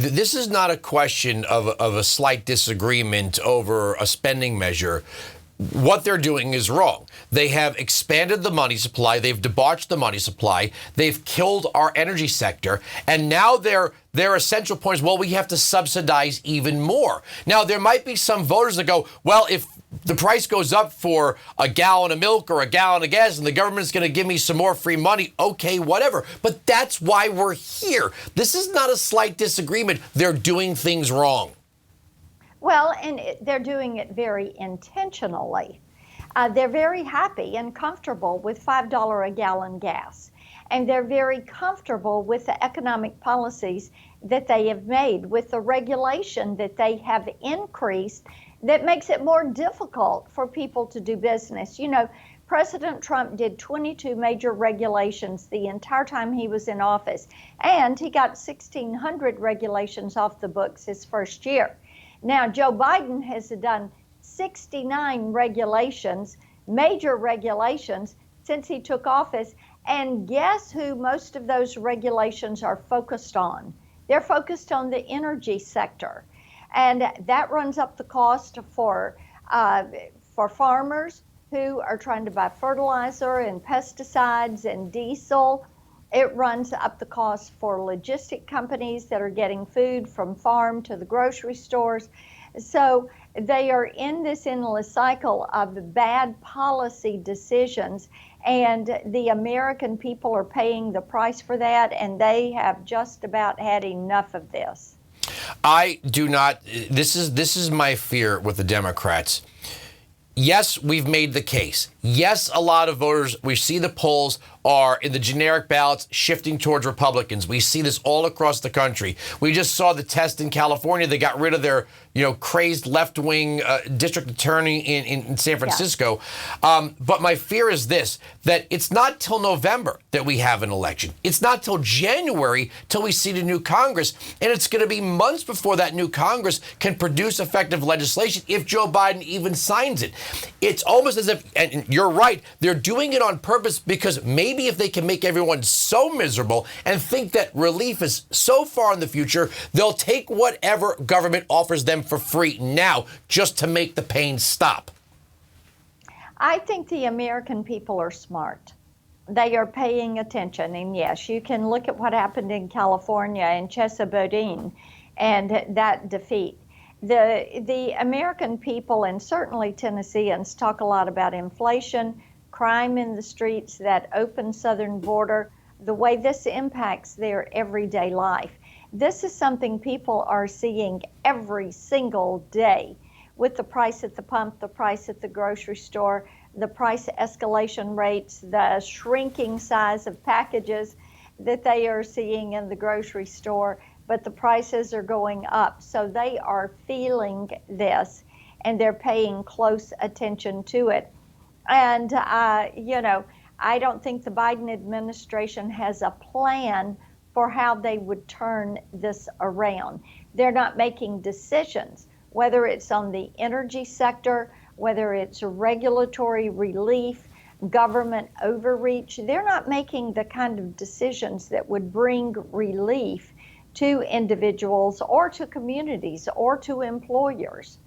this is not a question of a slight disagreement over a spending measure. What they're doing is wrong. They have expanded the money supply. They've debauched the money supply. They've killed our energy sector. And now their essential point is, well, we have to subsidize even more. Now, there might be some voters that go, well, if the price goes up for a gallon of milk or a gallon of gas and the government's going to give me some more free money, okay, whatever. But that's why we're here. This is not a slight disagreement. They're doing things wrong. Well, and they're doing it very intentionally. They're very happy and comfortable with $5 a gallon gas. And they're very comfortable with the economic policies that they have made, with the regulation that they have increased that makes it more difficult for people to do business. You know, President Trump did 22 major regulations the entire time he was in office, and he got 1,600 regulations off the books his first year. Now, Joe Biden has done 69 regulations, major regulations, since he took office. And guess who most of those regulations are focused on? They're focused on the energy sector. And that runs up the cost for farmers who are trying to buy fertilizer and pesticides and diesel. It runs up the cost for logistic companies that are getting food from farm to the grocery stores. So they are in this endless cycle of bad policy decisions, and the American people are paying the price for that, and they have just about had enough of this. I do not. This is my fear with the Democrats. Yes, we've made the case. Yes, a lot of voters, we see the polls are in the generic ballots shifting towards Republicans. We see this all across the country. We just saw the test in California. They got rid of their, crazed left-wing district attorney in San Francisco. Yeah. But my fear is this, that it's not till November that we have an election. It's not till January till we see the new Congress. And it's going to be months before that new Congress can produce effective legislation if Joe Biden even signs it. It's almost as if, and you're right, they're doing it on purpose because maybe if they can make everyone so miserable and think that relief is so far in the future, they'll take whatever government offers them for free now just to make the pain stop. I think the American people are smart. They are paying attention. And yes, you can look at what happened in California and Chesa Boudin and that defeat. The American people, and certainly Tennesseans, talk a lot about inflation, crime in the streets, that open southern border, the way this impacts their everyday life. This is something people are seeing every single day with the price at the pump, the price at the grocery store, the price escalation rates, the shrinking size of packages that they are seeing in the grocery store. But the prices are going up. So they are feeling this, and they're paying close attention to it. And, I don't think the Biden administration has a plan for how they would turn this around. They're not making decisions, whether it's on the energy sector, whether it's regulatory relief, government overreach. They're not making the kind of decisions that would bring relief to individuals or to communities or to employers.